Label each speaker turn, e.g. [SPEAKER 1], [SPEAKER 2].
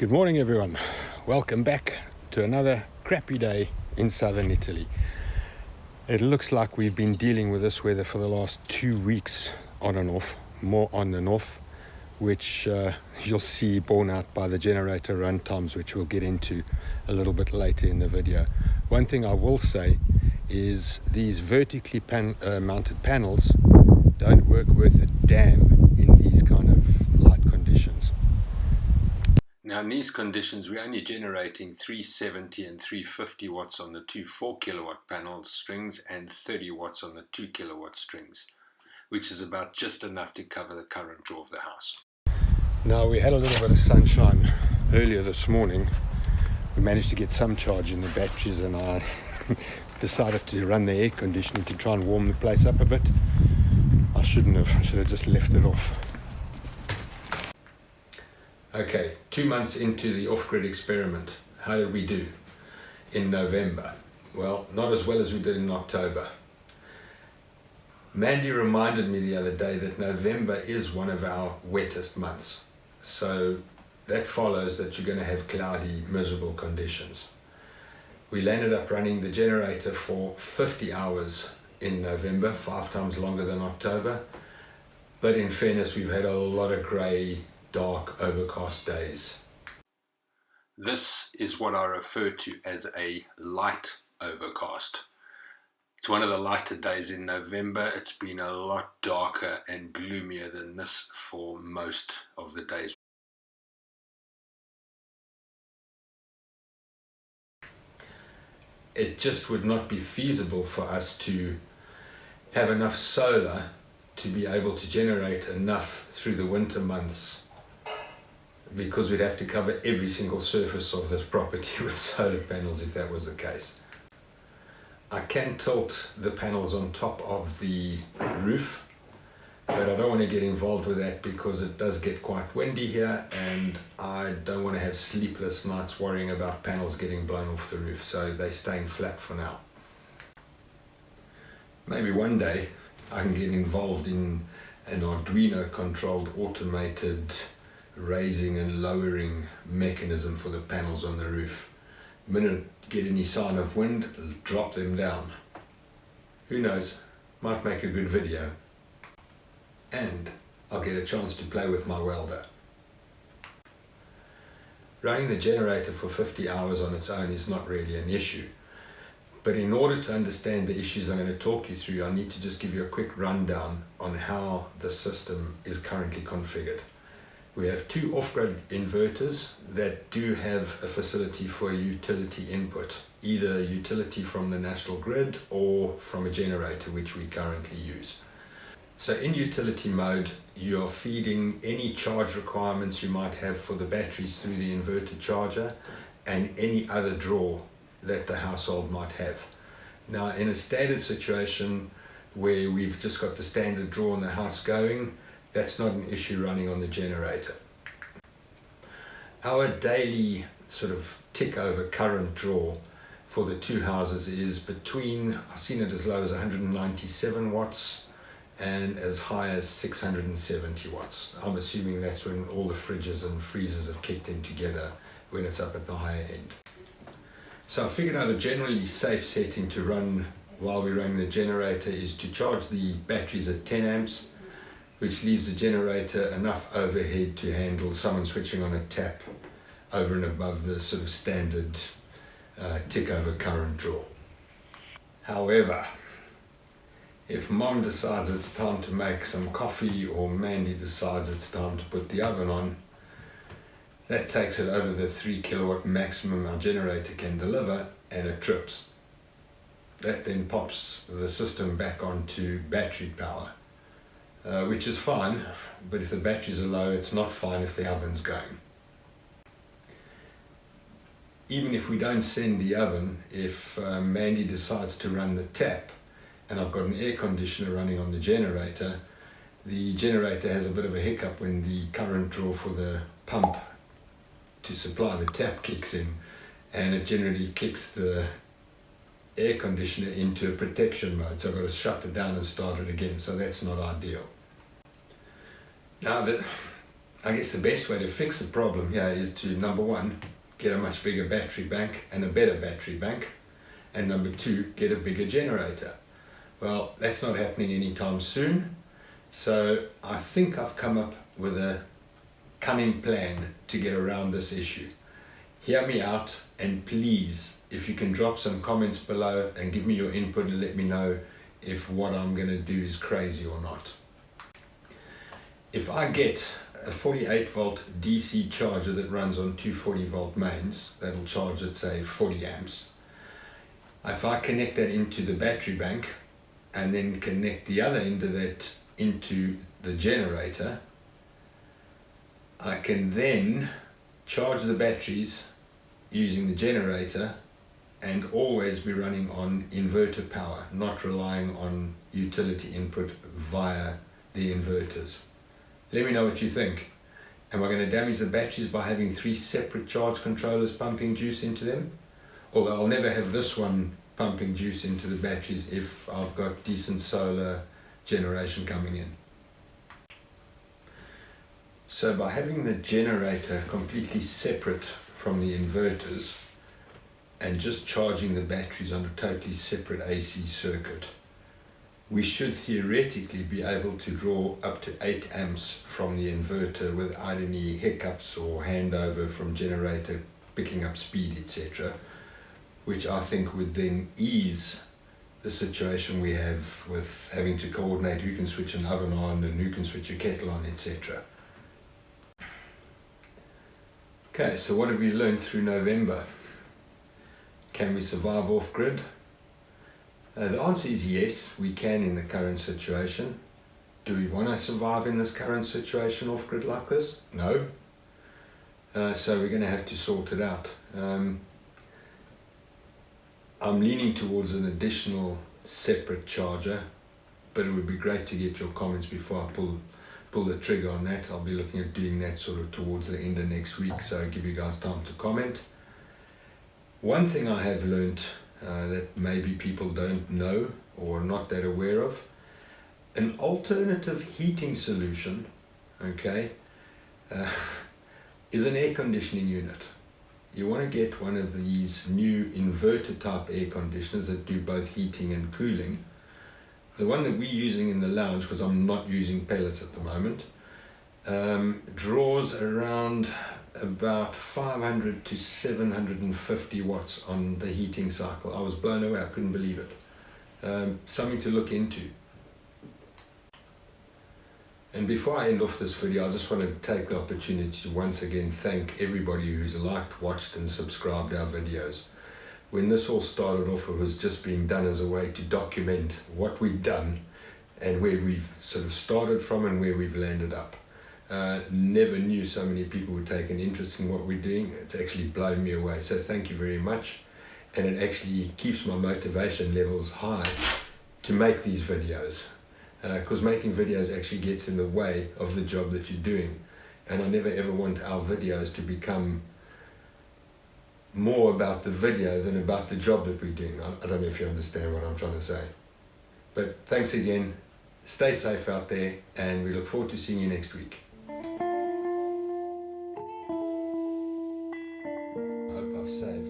[SPEAKER 1] Good morning everyone, welcome back to another crappy day in southern Italy. It looks like we've been dealing with this weather for the last 2 weeks on and off, more on than off, which you'll see borne out by the generator run times, which we'll get into a little bit later in the video. One thing I will say is these vertically mounted panels don't work worth a damn in these kind of light conditions. Now in these conditions we're only generating 370 and 350 watts on the two 4 kilowatt panel strings and 30 watts on the 2 kilowatt strings, which is about just enough to cover the current draw of the house. Now we had a little bit of sunshine earlier this morning. We managed to get some charge in the batteries and I decided to run the air conditioning to try and warm the place up a bit. I should have just left it off. Okay, 2 months into the off-grid experiment, how did we do in November? Well, not as well as we did in October. Mandy reminded me the other day that November is one of our wettest months. So that follows that you're going to have cloudy, miserable conditions. We landed up running the generator for 50 hours in November, 5 times longer than October. But in fairness, we've had a lot of grey, dark, overcast days. This is what I refer to as a light overcast. It's one of the lighter days in November. It's been a lot darker and gloomier than this for most of the days. It just would not be feasible for us to have enough solar to be able to generate enough through the winter months, because we'd have to cover every single surface of this property with solar panels if that was the case. I can tilt the panels on top of the roof, but I don't want to get involved with that because it does get quite windy here and I don't want to have sleepless nights worrying about panels getting blown off the roof, so they're staying flat for now. Maybe one day I can get involved in an Arduino controlled automated raising and lowering mechanism for the panels on the roof. The minute get any sign of wind, drop them down. Who knows, might make a good video. And I'll get a chance to play with my welder. Running the generator for 50 hours on its own is not really an issue. But in order to understand the issues I'm going to talk you through, I need to just give you a quick rundown on how the system is currently configured. We have 2 off-grid inverters that do have a facility for a utility input, either a utility from the national grid or from a generator, which we currently use. So in utility mode, you're feeding any charge requirements you might have for the batteries through the inverter charger and any other draw that the household might have. Now in a standard situation where we've just got the standard draw in the house going, that's not an issue running on the generator. Our daily sort of tick over current draw for the 2 houses is between, I've seen it as low as 197 watts and as high as 670 watts. I'm assuming that's when all the fridges and freezers have kicked in together when it's up at the higher end. So I figured out a generally safe setting to run while we're running the generator is to charge the batteries at 10 amps, which leaves the generator enough overhead to handle someone switching on a tap over and above the sort of standard tick over current draw. However, if Mom decides it's time to make some coffee or Mandy decides it's time to put the oven on, that takes it over the 3 kilowatt maximum our generator can deliver and it trips. That then pops the system back onto battery power. Which is fine, but if the batteries are low, it's not fine if the oven's going. Even if we don't send the oven, if Mandy decides to run the tap and I've got an air conditioner running on the generator has a bit of a hiccup when the current draw for the pump to supply the tap kicks in, and it generally kicks the air conditioner into a protection mode, so I've got to shut it down and start it again, so that's not ideal. Now I guess the best way to fix the problem here is to, number one, get a much bigger battery bank and a better battery bank, and number two, get a bigger generator. Well, that's not happening anytime soon, so I think I've come up with a cunning plan to get around this issue. Hear me out, and please, if you can drop some comments below and give me your input and let me know if what I'm going to do is crazy or not. If I get a 48 volt DC charger that runs on 240 volt mains, that'll charge at say 40 amps. If I connect that into the battery bank and then connect the other end of that into the generator, I can then charge the batteries using the generator and always be running on inverter power, not relying on utility input via the inverters. Let me know what you think. Am I going to damage the batteries by having 3 separate charge controllers pumping juice into them? Although I'll never have this one pumping juice into the batteries if I've got decent solar generation coming in. So by having the generator completely separate from the inverters and just charging the batteries on a totally separate AC circuit, we should theoretically be able to draw up to 8 amps from the inverter without any hiccups or handover from generator picking up speed, etc., which I think would then ease the situation we have with having to coordinate who can switch an oven on and who can switch a kettle on, etc. Okay, so what have we learned through November? Can we survive off-grid? The answer is yes, we can in the current situation. Do we want to survive in this current situation off-grid like this? No. So we're going to have to sort it out. I'm leaning towards an additional separate charger, but it would be great to get your comments before I pull the trigger on that. I'll be looking at doing that sort of towards the end of next week, so give you guys time to comment. One thing I have learned that maybe people don't know or are not that aware of, an alternative heating solution, okay, is an air conditioning unit. You want to get one of these new inverter type air conditioners that do both heating and cooling. The one that we're using in the lounge, because I'm not using pellets at the moment, draws around about 500 to 750 watts on the heating cycle. I was blown away, I couldn't believe it. Something to look into. And before I end off this video, I just want to take the opportunity to once again thank everybody who's liked, watched and subscribed our videos. When this all started off, it was just being done as a way to document what we've done and where we've sort of started from and where we've landed up. Never knew so many people would take an interest in what we're doing. It's actually blown me away, so thank you very much. And it actually keeps my motivation levels high to make these videos, because making videos actually gets in the way of the job that you're doing. And I never ever want our videos to become more about the video than about the job that we're doing. I don't know if you understand what I'm trying to say. But thanks again, stay safe out there, and we look forward to seeing you next week. I hope I've saved